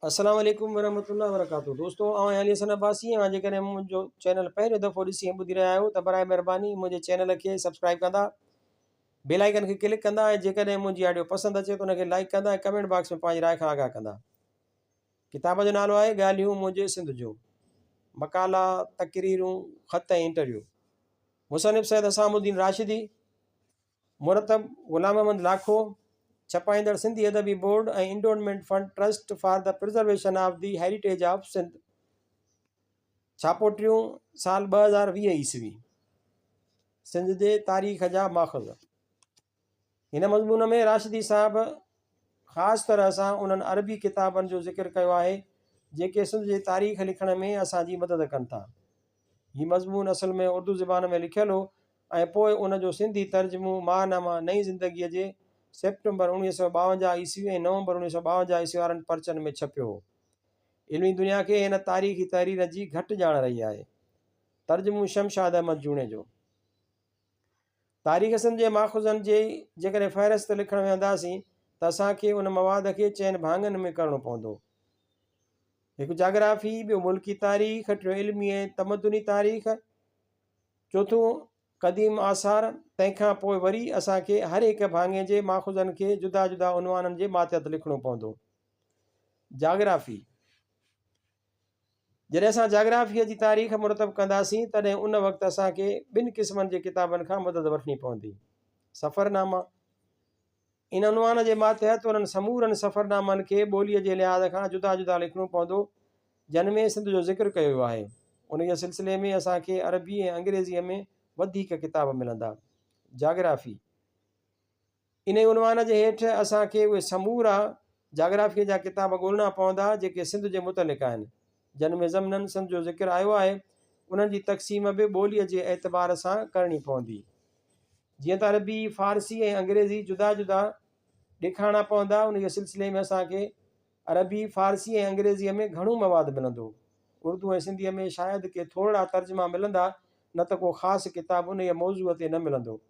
अस्सलाम वालेकुम वरहमतुल्लाहि वबरकातुहू। दोस्तों आउं अली हसन अब्बासी आहियां। जेकॾहिं मुंहिंजो चैनल पहिरियों दफ़ो ॾिसी ऐं ॿुधी रहिया आहियो त बराए महिरबानी मुंहिंजे चैनल खे सब्सक्राइब कंदा, बेल आइकन खे क्लिक कंदा ऐं जेकॾहिं मुंहिंजी ऑडियो पसंदि अचे त उनखे लाइक कंदा ऐं कमेंट बॉक्स में पंहिंजी राय खां आगाह कंदा। किताब जो नालो आहे ॻाल्हियूं मुंहिंजे सिंध जूं, मकाला, तकरीरूं, ख़त ऐं इंटरव्यू। मुसनिफ़ सैयद असामुद्दीन राशिदी, मुरतब ग़ुलाम अहमद लाखो, छपाईंदड़ सिंधी अदबी बोर्ड ऐं endowment fund trust for the preservation of the heritage of Sindh. छापोटियूं साल 2020 ईस्वी। सिंध जे तारीख़ जा माख़ज़। हिन मज़मून में राशिदी साहब ख़ासि तरह सां उन्हनि अरबी किताबनि जो ज़िक्र कयो आहे जेके सिंध जे तारीख़ लिखण में असांजी मदद कनि था। हीउ मज़मून असल में उर्दू ज़बान में लिखियलु हो ऐं पोइ उनजो सिंधी तर्जुमो माहनामा नई ज़िंदगीअ जे सेप्टेंबर 1952 ईस्वी ऐं नवंबर 1952 ईस्वी वारनि पर्चनि में छपियो हो। इल्मी दुनिया खे हिन तारीख़ी तहरीर जी घटि ॼाण रही आहे। तर्जुमो शमशाद अहमद जूणे जो। तारीख़ सिंध जे माख़ुज़नि जे जेकॾहिं फ़हिरिस्त लिखणु वेहंदासीं त असांखे उन मवाद खे चइनि भाङनि में करणो पवंदो। हिकु जाग्राफ़ी, ॿियो मुल्की तारीख़, टियों इल्मी ऐं तमदुनी तारीख़, चोथों क़दीम आसार। तंहिंखां पोइ वरी असांखे हर हिकु भाङे जे माख़ुज़नि खे जुदा जुदा उनवाननि जे मातहत लिखणो पवंदो। जाग्राफ़ी, जॾहिं असां जाग्राफ़ीअ जी तारीख़ मुरतब कंदासीं तॾहिं उन वक़्तु असांखे ॿिनि क़िस्मनि जे किताबनि खां मदद वठणी पवंदी। सफ़रनामा, इन उनवान जे मातहत उन्हनि समूरनि सफ़रनामनि खे ॿोलीअ जे लिहाज़ खां जुदा जुदा लिखणो पवंदो जिन में सिंध जो ज़िक्र कयो वियो आहे। उन जे सिलसिले में असांखे अरबी ऐं अंग्रेज़ीअ में वधीक किताब मिलंदा। जाग्राफ़ी, इन उनवान जे हेठि असांखे उहे समूरा जाग्राफ़ीअ जा किताब ॻोल्हणा पवंदा जेके सिंध जे मुतलिक़ आहिनि, जिन में ज़मननि सिंध जो ज़िक्र आयो आहे। उन्हनि जी तक़सीम बि ॿोलीअ जे एतबार सां करणी पवंदी। जीअं त अरबी, फ़ारसी ऐं अंग्रेज़ी जुदा जुदा ॾेखारणा पवंदा, उन जे सिलसिले में असांखे अरबी, फ़ारसी ऐं अंग्रेज़ीअ में घणो मवादु मिलंदो। उर्दू ऐं सिंधीअ में शायदि के थोरा तर्जुमा मिलंदा, न त को ख़ासि किताब उन जे मौज़ूअ ते न मिलंदो।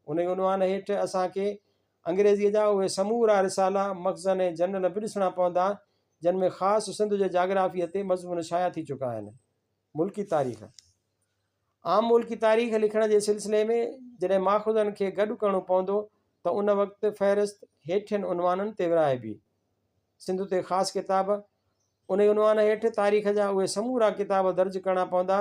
उन जे उनवान हेठि असांखे अंग्रेज़ीअ जा उहे समूरा रिसाला, मख़ज़न ऐं जनरल बि ॾिसणा पवंदा जिन में ख़ासि सिंध जे जाग्राफ़ीअ ते मज़मून शाया थी चुका आहिनि। मुल्की तारीख़, आम मुल्की तारीख़ लिखण जे सिलसिले में जॾहिं माख़ुज़नि खे गॾु करणो पवंदो त उन वक़्तु फ़हिरिस्त हेठियनि उनवाननि ते विराइबी। सिंध ते ख़ासि किताब, उन उनवान हेठि तारीख़ जा उहे समूरा किताब दर्ज करणा पवंदा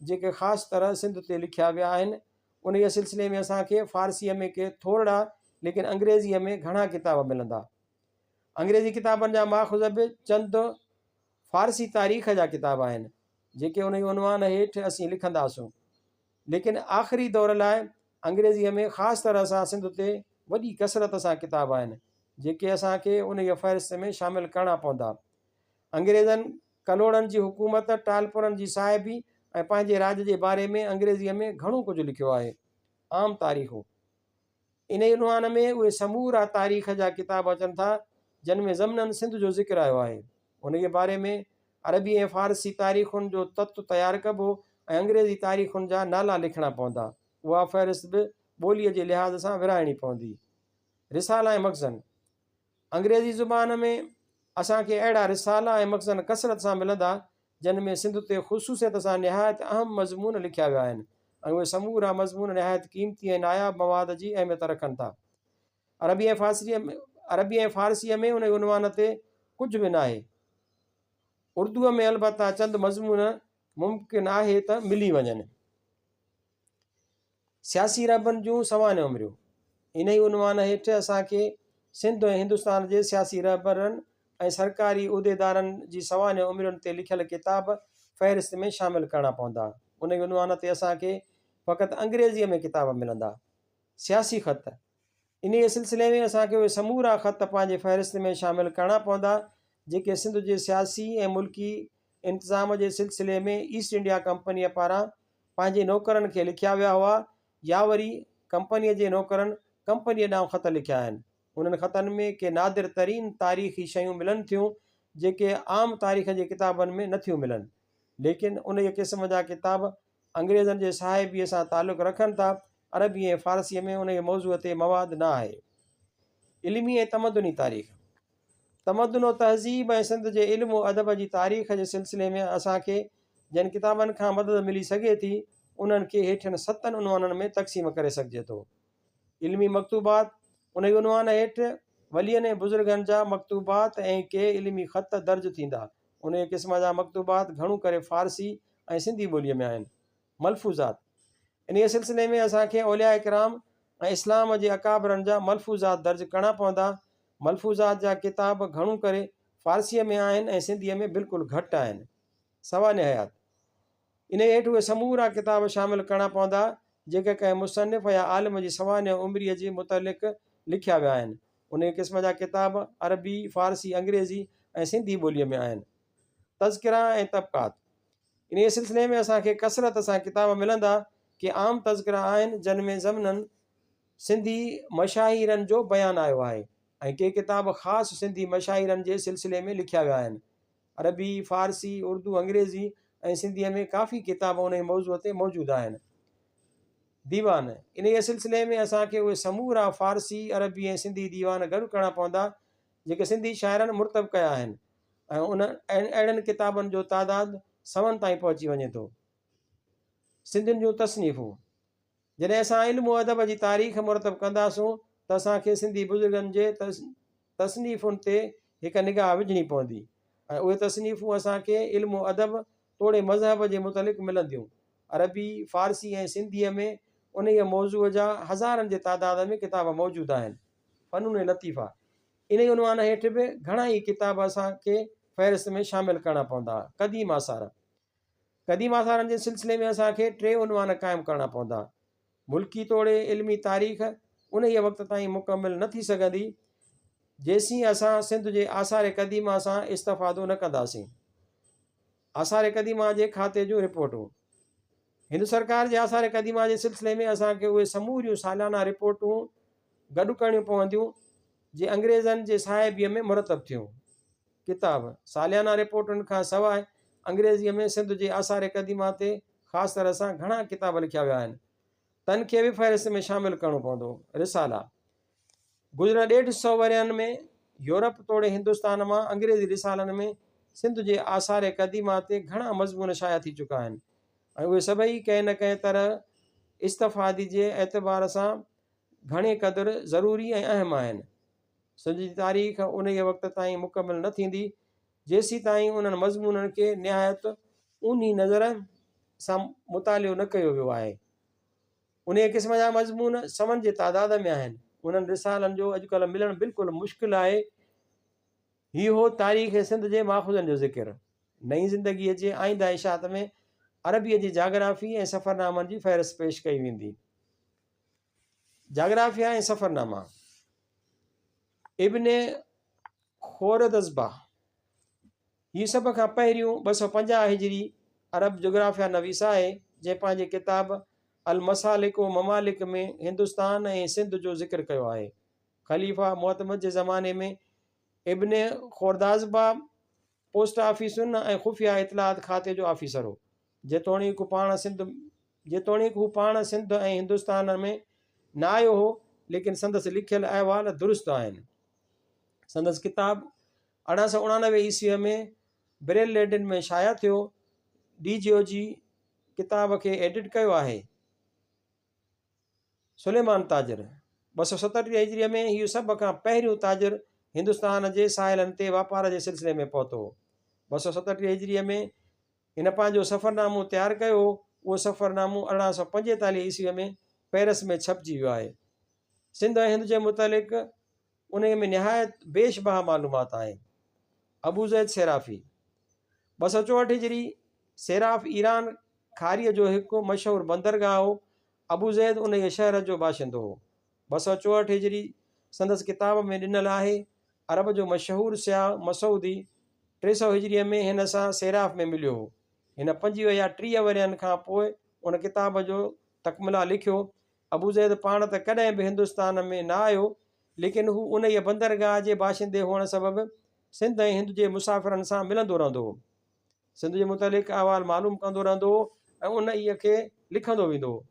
जेके ख़ासि तरह सिंध ते लिखिया विया आहिनि। उन जे सिलसिले में असांखे फ़ारसीअ में के थोरा लेकिन अंग्रेज़ीअ में घणा किताब मिलंदा। अंग्रेज़ी किताबनि जा माख़ुज़ बि चंद फ़ारसी तारीख़ जा किताब आहिनि जेके उन उनवान हेठि असीं लिखंदासूं। लेकिन आख़िरी दौर लाइ अंग्रेज़ीअ में ख़ासि तरह सां सिंध ते वॾी कसरत सां किताब आहिनि जेके असांखे उन जे फ़हिरिस्त में शामिलु करणा पवंदा। अंग्रेज़नि कलोड़नि जी हुकूमत, टालपुरनि जी साहिबी ऐं पंहिंजे राज जे बारे में अंग्रेज़ीअ में घणो कुझु लिखियो आहे। आम तारीख़ूं, इन उनवान में उहे समूरा तारीख़ जा किताब अचनि था जिन में ज़मननि सिंध जो ज़िक्र आयो आहे। उन जे बारे में अरबी ऐं फ़ारसी तारीख़ुनि जो तत्व तयारु कबो ऐं अंग्रेज़ी तारीख़ुनि जा नाला लिखणा पवंदा। उहा फ़हिरिस्त बि ॿोलीअ जे लिहाज़ सां विराइणी पवंदी। रिसाला ऐं मख़ज़न, अंग्रेज़ी ज़ुबान में असांखे अहिड़ा रिसाला ऐं मख़ज़न कसरत सां मिलंदा जिन में सिंध ते ख़ुसूसियत सां निहायत अहम मज़मून लिखिया विया आहिनि ऐं उहे समूरा मज़मून निहायत क़ीमती ऐं नायाब मवाद जी अहमियत रखनि था। अरबी ऐं फ़ारसीअ में उन उनवान ते कुझु बि न आहे। उर्दूअ में अलबत्ता चंद मज़मून मुमकिन आहे त मिली वञनि। सियासी रहबरनि जूं सवान उमिरियूं, इन ई उनवान हेठि असांखे सिंध ऐं हिंदुस्तान जे सियासी रहबरनि ऐं सरकारी उहिदेदारनि जी सवान उमिरियुनि ते लिखियलु किताब फ़हिरिस्त में शामिलु करणा पवंदा। उन उनवान ते असांखे फ़क़ति अंग्रेज़ीअ में किताब मिलंदा। सियासी ख़त, इन जे सिलसिले में असांखे उहे समूरा ख़त पंहिंजे फ़हिरिस्त में शामिलु करणा पवंदा जेके सिंध जे सियासी ऐं मुल्की इंतिज़ाम जे सिलसिले में ईस्ट इंडिया कंपनीअ पारां पंहिंजे नौकरनि खे लिखिया विया हुआ या वरी कंपनीअ जे नौकरनि कंपनीअ ॾांहुं ख़त लिखिया आहिनि। उन्हनि ख़तनि में के नादिर तरीन तारीख़ी शयूं मिलनि थियूं जेके आम तारीख़ जे किताबनि में नथियूं मिलनि, लेकिन उन जे क़िस्म जा किताब अंग्रेज़नि जे साहिबीअ सां तालुक़ु रखनि था। अरबी ऐं फ़ारसीअ में उन जे मौज़ूअ ते मवादु न आहे। इल्मी ऐं तमदुनी तारीख़, तमदुन और तहज़ीब ऐं सिंध जे इल्मु अदब जी तारीख़ जे सिलसिले में असांखे जिन किताबनि खां मदद मिली सघे थी उन्हनि खे हेठियुनि 7 उनवाननि में तक़सीम करे सघिजे थो। इल्मी मकतूबात, उन उनवान हेठि वलियनि ऐं बुज़ुर्गनि जा मकतूबात ऐं के इल्मी ख़त दर्ज थींदा। उन क़िस्म जा मकतूबात घणो करे फ़ारसी ऐं सिंधी ॿोलीअ में आहिनि। मलफ़ूज़ात, इन सिलसिले में असांखे औलिया इकराम ऐं इस्लाम जे अकाबरनि जा मलफ़ूज़ात दर्ज करणा पवंदा। मलफ़ूज़ात जा किताब घणो करे फ़ारसीअ में आहिनि ऐं सिंधीअ में बिल्कुलु घटि आहिनि। सवा निहायात, इन हेठि उहे समूरा किताब शामिलु करणा पवंदा जेके कंहिं मुसनिफ़ या आलिम जी सवान उमिरि जे मुतलिक़ लिखिया विया आहिनि। उन क़िस्म जा किताब अरबी, फ़ारसी, अंग्रेज़ी ऐं सिंधी ॿोलीअ में आहिनि। तज़किरा ऐं तबक़ात, इन सिलसिले में असांखे कसरत सां किताब मिलंदा कि आम तज़किरा आहिनि जिन में ज़मननि सिंधी मशाहिरनि जो बयानु आयो आहे ऐं के किताब ख़ासि सिंधी मशाहिरनि जे सिलसिले में लिखिया विया आहिनि। अरबी, फ़ारसी, उर्दू, अंग्रेज़ी ऐं सिंधीअ में काफ़ी किताब उन मौज़ूअ ते मौजूदु आहिनि। दीवान, इन सिलसिले में असांखे उहे समूरा फ़ारसी, अरबी ऐं सिंधी दीवान गॾु करणा पवंदा जेके सिंधी शाइरनि मुर्तब कया आहिनि ऐं अहिड़नि किताबनि जो तादादु 7 ताईं पहुची वञे थो। सिंधियुनि जूं तसनीफ़ूं, जॾहिं असां इल्मु अदब जी तारीख़ मुरतब कंदासूं त असांखे सिंधी बुज़ुर्गनि जे तसनीफ़ुनि ते हिकु निगाह विझणी पवंदी ऐं उहे तसनीफ़ूं असांखे इल्मु अदब तोड़े मज़हब जे मुतलिक़ मिलंदियूं। अरबी, फ़ारसी ऐं सिंधीअ में उन मौज़ूअ जा हज़ारनि जे तादाद में किताब मौजूदु आहिनि। फ़नून लतीफ़ा, इन उनवान हेठि बि घणा ई किताब असांखे फ़हिरिस्त में शामिलु करणा पवंदा। क़दीम आसार, क़दीम आसारनि जे सिलसिले में असांखे 3 उनवान क़ाइमु करणा पवंदा। मुल्की तोड़े इल्मी तारीख़ उन वक़्त ताईं मुकमिल न थी सघंदी जेसीं असां सिंध जे आसार क़दीमा सां इस्तफ़ादो न कंदासीं। आसार क़दीमा जे खाते जूं रिपोर्टूं, हिंदु सरकार जे आसार क़दीमा जे सिलसिले में असांखे उहे समूरियूं सालियाना रिपोर्टूं गॾु करणियूं पवंदियूं जे अंग्रेज़नि जे साहिबीअ में मुरतब थियूं। किताब, सालियाना रिपोर्टुनि खां सवाइ अंग्रेज़ीअ में सिंध जे आसार क़दीमा ते ख़ासि तरह सां घणा किताब लिखिया विया आहिनि। तन खे बि फ़हिरिस्त में शामिलु करणो पवंदो। रिसाला, गुज़िरियल 150 वरियनि में यूरोप तोड़े हिंदुस्तान मां अंग्रेज़ी रिसालनि में सिंध जे आसार क़दीमा ते घणा मज़मून शाया थी चुका आहिनि ऐं उहे सभई कंहिं न कंहिं तरह इस्तफ़ादी जे एतबार सां घणे क़दुरु ज़रूरी ऐं अहम आहिनि। सिंध जी तारीख़ उन वक़्त ताईं मुकमिल न थींदी जेसीं ताईं उन्हनि मज़मूननि खे निहायत ऊनी नज़र सां मुतालियो न कयो वियो आहे। उन क़िस्म जा मज़मून समन जे तादाद में आहिनि। उन्हनि रिसालनि जो अॼुकल्ह मिलणु बिल्कुलु मुश्किल आहे। हीउ हो तारीख़ सिंध जे माख़ूज़नि जो ज़िक्र। नई ज़िंदगीअ जे आईंदा इशात में अरबीअ जी जाग्राफ़ी ऐं सफ़रनामनि जी फ़हिरिस्त पेश कई वेंदी। जाग्राफ़िया ऐं सफ़रनामा, इब्ने खोरदज़बा, हीअ सभ खां पहिरियों 250 हिजरी अरब जोग्राफ़िया नवीस आहे जंहिं पंहिंजे किताब अल मसालिक व ममालिक में हिंदुस्तान ऐं सिंध जो ज़िक्र कयो आहे। ख़लीफ़ा मुअतमद जे ज़माने में इब्ने खोरदाज़बा पोस्ट ऑफिसुनि ऐं ख़ुफ़िया इतलात खाते जो ऑफिसर हो। जेतोणीकि हू पाण सिंध ऐं हिंदुस्तान में न आयो हो लेकिन संदसि लिखियल अहवाल दुरुस्त आहिनि। संदसि किताब 1889 ईस्वीअ में ब्रेल लेडिन में शाया थियो। डीजियो जी किताब खे एडिट कयो आहे सुलेमान ताजिर। 237 हिजरीअ में इहो सभ खां पहिरियों ताजिर हिंदुस्तान जे साहिलनि ते वापार जे सिलसिले में पहुतो। 237 हिजरीअ में हिन पंहिंजो सफ़रनामो तयारु कयो। उहो सफ़रनामो 1845 ईस्वीअ में पेरिस में छपिजी वियो आहे। सिंध ऐं हिंद जे मुतलिक़ उन में निहायत बेशबहा मालूमात आहे। अबू ज़ैद सेराफ़ी, 264 हिजरी सेराफ़ ईरान खारीअ जो हिकु मशहूरु बंदरगाह हो। अबू ज़ैद उन शहर जो बाशिंदो हो। 264 हिजरी संदसि किताब में ॾिनल आहे। अरब जो मशहूरु सियाह मसूदी 300 हिजरीअ में हिन सां सेराफ़ में मिलियो हो। हिन 25 या 30 वरियनि खां पोइ उन किताब जो तकमिला लिखियो। अबू ज़ैद पाण त कॾहिं बि हिंदुस्तान में न आयो लेकिन हू उन बंदरगाह जे बाशिंदे हुअण सबबि सिंध ऐं हिंद जे मुसाफ़िरनि सां मिलंदो रहंदो हो। सिंध जे मुतलिक़ अहवाल मालूम कंदो रहंदो हो ऐं उन खे लिखंदो वेंदो हो।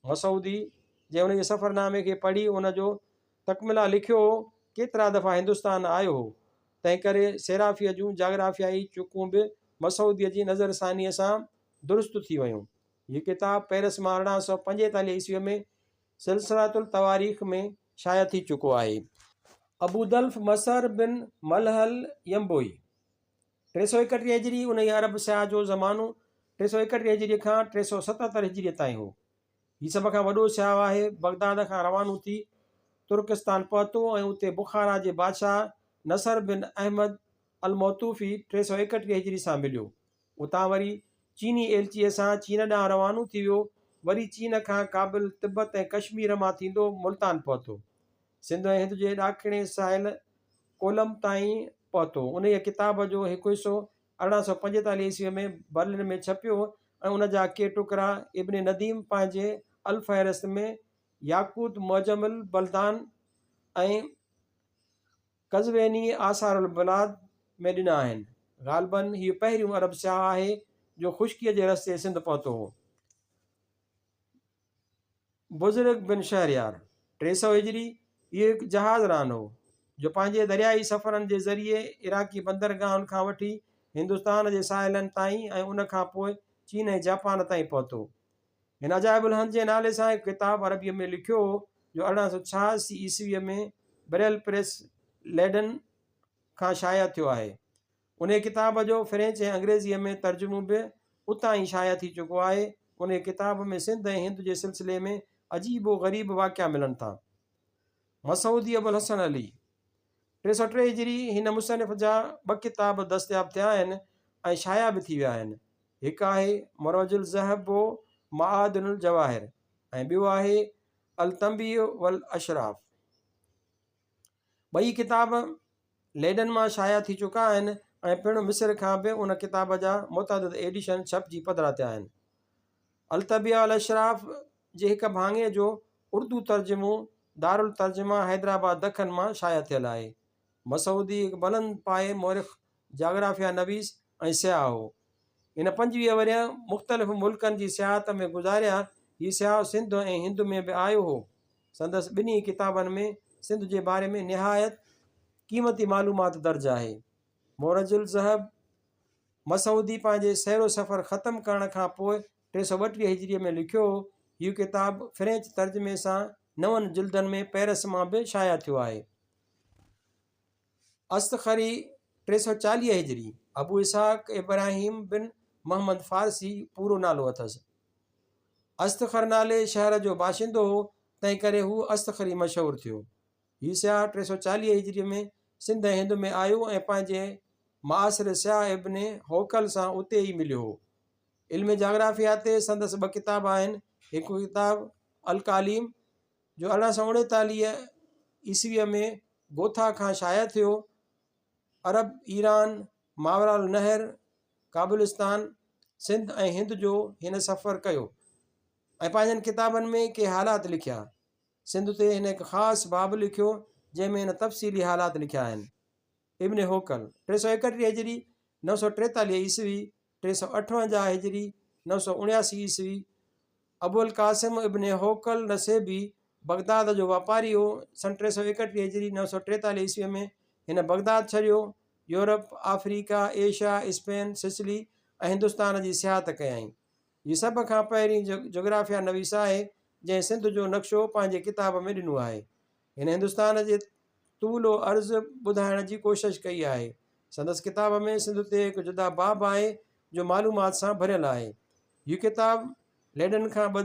मसूदी जंहिं उन जे सफ़रनामे खे पढ़ी उन जो तकमिला लिखियो हो केतिरा दफ़ा हिंदुस्तान आयो हो तंहिं करे सेराफ़ीअ जूं जाग्राफ़ियाई चुकूं बि मसूदीअ जी नज़रसानीअ सां दुरुस्त थी वियूं। हीअ किताबु पेरिस मां 1845 ईस्वीअ में सिलसिलातुल तवारीख़ में शाया थी चुको आहे। अबूदल्फ मसर बिन मलहल यम्बोई 331 हिजरी, उन अरब स्याह जो ज़मानो 331 हिजरी खां 377 हिजरीअ ताईं हो। हीउ सभ खां वॾो स्याह आहे। बगदाद खां रवानो थी तुर्किस्तान पहुतो ऐं उते बुखारा जे बादशाह नसर बिन अहमद अल मौतूफ़ी 331 हिजरी सां मिलियो। उतां वरी चीनी एलचीअ सां चीन ॾांहुं रवानो थी वियो। वरी चीन खां काबिल, तिब्बत ऐं कश्मीर मां थींदो मुल्तान पहुतो। सिंध ऐं हिंद जे ॾाखिणे साहिल कोलम ताईं पहुतो। उन किताब जो हिकु हिसो 1845 ईस्वीअ में बर्लिन में छपियो ऐं उन जा के टुकड़ा इब्न नदीम पंहिंजे अल फ़हरिस्त में याकूत मुअजमुल बलदान ऐं कज़वेनी आसारुल बिलाद में ॾिना आहिनि। ग़ालिबन हीउ पहिरियों अरब स्याह आहे जो ख़ुश्कीअ जे रस्ते सिंध पहुतो हो। बुज़ुर्ग बिन शहरयार 300 हिजरी, इहो हिकु जहाज़ रान हो जो पंहिंजे दरियाई सफ़रनि जे ज़रिए इराक़ी बंदरगाहुनि खां वठी हिंदुस्तान जे साहिलनि ताईं ऐं उन खां पोइ चीन ऐं जापान ताईं पहुतो। हिन अजाइबुल हंद जे नाले सां हिकु किताबु अरबीअ में लिखियो हो जो 1886 ईस्वीअ में ब्रेल प्रेस लेडन खां शाया थियो आहे। उन किताब जो फ्रेंच ऐं अंग्रेज़ीअ में तर्जुमो बि उतां ई शाया थी चुको आहे। उन किताब में सिंध ऐं हिंद जे सिलसिले में अजीबो ग़रीब वाक़िया मिलनि था। मसूदी अबुल हसन अली 303 हिजरी, हिन मुसनिफ़ जा 2 किताब दस्तयाब थिया आहिनि ऐं शाया बि थी विया आहिनि। हिकु आहे मरोजुल ज़हब व माआदिनुल जवाहिर ऐं ॿियो आहे अल तंबी वल अशराफ। ॿई किताब लेडन मां शाया थी चुका आहिनि ऐं पिणु मिस्र खां बि उन किताब जा मुतअद्दिद एडिशन छपजी पधिरा थिया आहिनि। अल तंबिया वल अशराफ जे हिकु भाङे जो उर्दू तर्जुमो दारुल तर्जुमा हैदराबाद दखन मां शाया थियल आहे। मसूदी हिकु बुलंद पाए मोरिख़, जाग्राफिया नवीस ऐं सियाह हो। इन 25 वरिया मुख़्तलिफ़ मुल्कनि जी सियाहत में गुज़ारिया। हीउ सियाह सिंध ऐं हिंद में बि आयो हो। संदसि ॿिन्ही किताबनि में सिंध जे बारे में निहायत क़ीमती मालूमात दर्ज आहे। मोरजुल ज़हब मसूदी पंहिंजे सैरो सफ़र ख़तमु करण खां पोइ 332 हिजरीअ में लिखियो हो। हीउ किताबु फ्रेंच तर्जुमे सां 9 जिल्दनि में पेरिस मां बि शाया थियो आहे। अस्तखरी 340 हिजरी, अबू इसहाक इब्राहिम बिन मोहम्मद फ़ारसी पूरो नालो अथसि। अस्तखर नाले शहर जो बाशिंदो हो, तंहिं करे हू अस्तखरी मशहूरु थियो। हीउ सियाह 340 हिजरीअ में सिंध ऐं हिंद में आयो ऐं पंहिंजे मासिर सियाह इब्न होकल सां उते ई मिलियो हो। इल्म जाग्राफिया ते संदसि 2 किताब आहिनि। हिकु किताबु अल कालीम जो 1839 ईस्वीअ में गोथा खां शाया थियो। अरब, ईरान, मावराल नहर, काबुलिस्तान, सिंध ऐं हिंद जो हिन सफ़र कयो ऐं पंहिंजनि किताबनि में के हालात लिखिया। सिंध ते हिन हिकु ख़ासि बाबु लिखियो जंहिंमें हिन तफ़सीली हालात लिखिया आहिनि। इब्न होकल 331 हिजरी, 943 ईस्वी, 358 हिजरी, 979 ईस्वी। अबुल कासिम इब्न होकल नसेबी बगदाद जो वापारी हो। सन 331 हिजरी 943 ईस्वीअ में हिन बगदाद छॾियो। Europe, Africa, Asia, Spain, Sicily ऐं हिंदुस्तान जी सियाहत कयईं। हीअ सभ खां पहिरीं जोग्राफिया नवीस आहे जंहिं सिंध जो नक्शो पंहिंजे किताब में ॾिनो आहे। हिन हिंदुस्तान जे तूलो अर्ज़ ॿुधाइण जी कोशिशि कई आहे। संदसि किताब में सिंध ते हिकु जुदा बाब आहे जो मालूमात सां भरियलु आहे। हीउ किताबु लेडन खां ॿ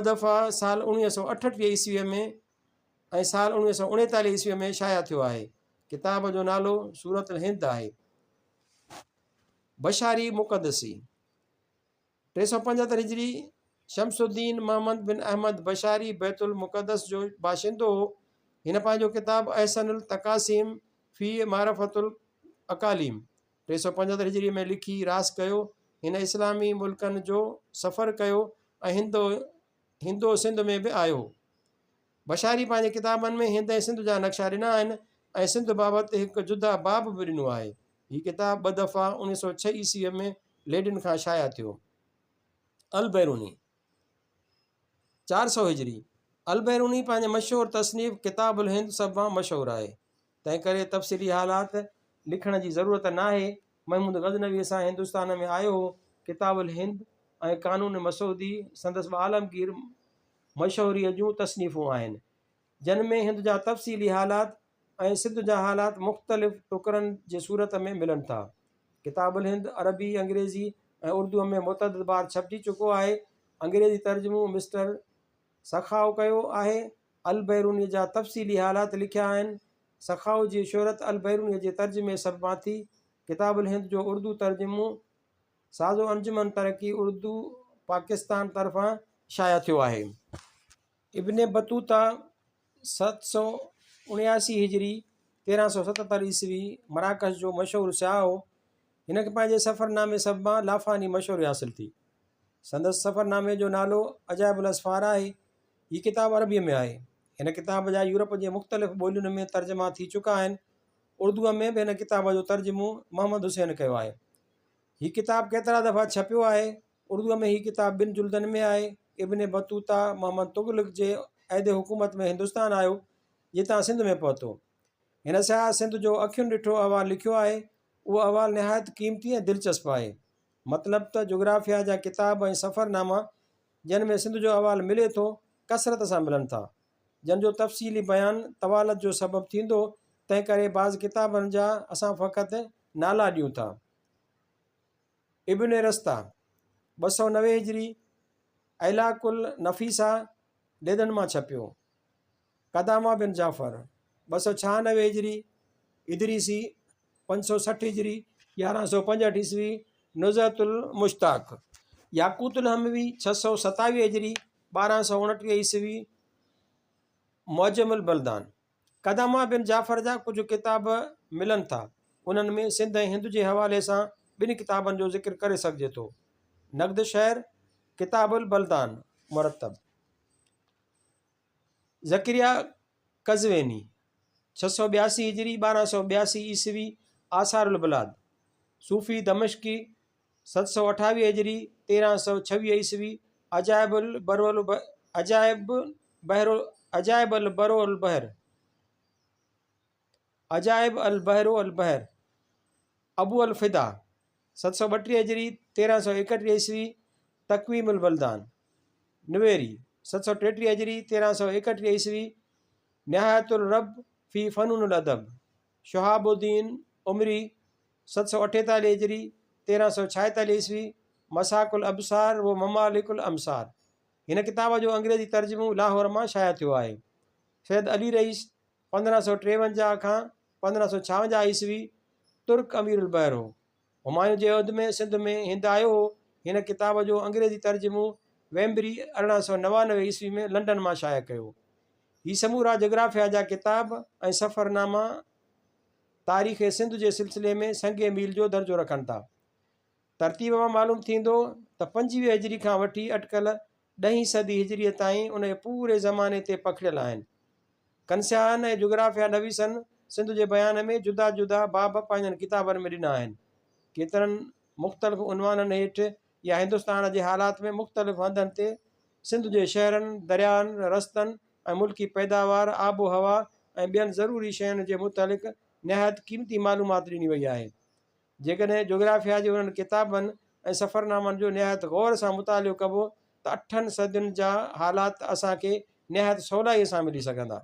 दफ़ा साल 1938 ईस्वीअ में ऐं साल 1939 ईस्वीअ में शाया थियो आहे। किताब जो नालो सूरत हिंद आहे। बशारी मुक़दसी 375 हिजरी, शमसुद्दीन मोहम्मद बिन अहमद बशारी बैतुल मुक़दस जो बाशिंदो हो। हिन पंहिंजो किताबु अहसनुल तक़ासीम फ़ी मारफ़तुल अकालीम 375 हिजरी में लिखी रास कयो। हिन इस्लामी मुल्कनि जो सफ़र कयो ऐं हिंदो सिंध में बि आयो। बशारी पंहिंजे किताबनि में हिंद ऐं सिंध जा नक्शा ॾिना आहिनि ऐं सिंध बाबति हिकु जुदा बाब बि ॾिनो आहे। हीउ किताबु 2 दफ़ा 1906 ईस्वीअ में लेडन खां शाया थियो। अल बैरूनी 400 हिजरी, अल बैरूनी पंहिंजे मशहूरु तसनीफ़ किताबुल हिंद सभु मां मशहूरु आहे, तंहिं करे तफ़सीली हालात लिखण जी ज़रूरत न आहे। महमूद गज़नवी सां हिंदुस्तान में आयो हो। किताबुल हिंद ऐं कानून मसूदी संदसि ॿ आलमगीर मशहूरीअ जूं तसनीफ़ूं आहिनि, जिन में हिंद जा तफ़सीली हालात ऐं सिंध जा हालात मुख़्तलिफ़ टुकरनि जे सूरत में मिलनि था। किताबुल हिंद अरबी, अंग्रेज़ी ऐं उर्दूअ में मुतअद्दिद बार छपिजी चुको आहे। अंग्रेज़ी तर्जुमो मिस्टर सखाउ कयो आहे। अल बैरूनी जा तफ़सीली हालात लिखिया आहिनि। सखाउ जी शोहरत अल बैरूनी जे तर्जुमे सभु मां थी। किताबुल हिंद जो उर्दू तर्जुमो साज़ो अंजुमन तरक़ी उर्दू पाकिस्तान तरफ़ां शाया थियो आहे। इब्न बतूता 779 हिजरी 1377 ईस्वी मराकश जो मशहूरु सियाह हो। हिन खे पंहिंजे सफ़रनामे सभु मां लाफ़ानी मशहूरी हासिलु थी। संदसि सफ़रनामे जो नालो अजाइबुल असफ़ार आहे। हीअ किताबु अरबीअ में आहे। हिन किताब जा यूरोप जे मुख़्तलिफ़ ॿोलियुनि में तर्जुमा थी चुका आहिनि। उर्दूअ में बि हिन किताब जो तर्जुमो मोहम्मद हुसैन कयो आहे। हीअ किताबु केतिरा दफ़ा छपियो आहे। उर्दूअ में हीअ किताबु 2 जुल्दनि में आहे। इब्न बतूता मोहम्मद तुगलक जे अहदे हुकूमत में हिंदुस्तान आयो, जितां सिंध में पहुतो। हिन सियाह सिंध जो अखियुनि ॾिठो अहवालु लिखियो आहे। उहो अहवालु निहायत क़ीमती ऐं दिलचस्पु आहे। मतिलबु त जोग्राफिया जा किताब ऐं सफ़रनामा जिन में सिंध जो अहवालु मिले थो, कसरत सां मिलनि था, जिन जो तफ़सीली बयानु तवालत जो सबबु थींदो। तंहिं करे बाज़ किताबनि जा असां फ़क़ति नाला ॾियूं था। इब्न रस्ता 290 हिजरी अलाकुल नफ़ीसा लेदन मां छपियो। कदामा बिन जाफ़र 296 हिजरी इदरीसी 560 हिजरी 1165 ईस्वी नुज़हतुल मुश्ताक। याकूतुल हमवी 627 हिजरी 1229 ईस्वी मौजमुल बलदान। कदामा बिन जाफ़र जा कुझु किताब मिलनि था। उन्हनि में सिंध ऐं हिंद जे हवाले सां 2 किताबनि जो ज़िक्र करे सघिजे थो। नक़द शहर किताबुल बलदान मुरतब। ज़करिया कज़वेनी 682 हिजरी 1282 ईस्वी आसारुल बिलाद। सूफ़ी दमिश्की 728 हिजरी 1326 ईस्वी अजाइबुल बहरो अल बहर। अबू अल फ़िदा 732 हिजरी 1331 ईस्वी तक़वीमुल बलदान। नवेरी 733 हिजरी 1331 ईस्वी निहायतुल रब फ़ी फ़नूनुल अदब। शहाबुद्दीन उमरी 748 हिजरी 1346 ईस्वी मसाकुल अबसार व ममालिकुल अमसार। हिन किताब जो अंग्रेज़ी तर्जुमो लाहौर मां शाया थियो आहे। सैयद अली रईस 1553 खां 1556 ईस्वी तुर्क अमीरुल बहर हो। हुमायूं जे उहद में सिंध में हिंद आयो हो। हिन किताब जो अंग्रेज़ी तर्जुमो वेम्बरी 1899 ईस्वी में लंडन मां शाया कयो। हीअ समूरा जोग्राफिया जा किताब ऐं सफ़रनामा तारीख़ सिंध जे सिलसिले में संगे मील जो दर्जो रखनि था। तरतीब मां मालूम थींदो त 25 हिजरी खां वठी अटकल 10हीं सदी हिजरीअ ताईं उन पूरे ज़माने ते पखिड़ियल आहिनि। कंसियान ऐं जोग्राफिया नवीसनि सिंध जे बयान में जुदा जुदा बाब पंहिंजनि किताबनि में ॾिना आहिनि। केतिरनि मुख़्तलिफ़ उनवाननि हेठि या हिंदुस्तान जे हालात में मुख़्तलिफ़ हंधनि ते सिंध जे शहरनि, दरियाहनि, रस्तनि ऐं मुल्की पैदावार, आबो हवा ऐं ॿियनि ज़रूरी शयुनि जे मुतलिक़ निहायत क़ीमती मालूमात ॾिनी वई आहे। जेकॾहिं जोग्राफिया जे उन्हनि किताबनि ऐं सफ़रनामनि जो निहायत गौर सां मुतालियो कबो त 8 सदियुनि जा हालात असांखे निहायत सवलाईअ सां मिली सघंदा।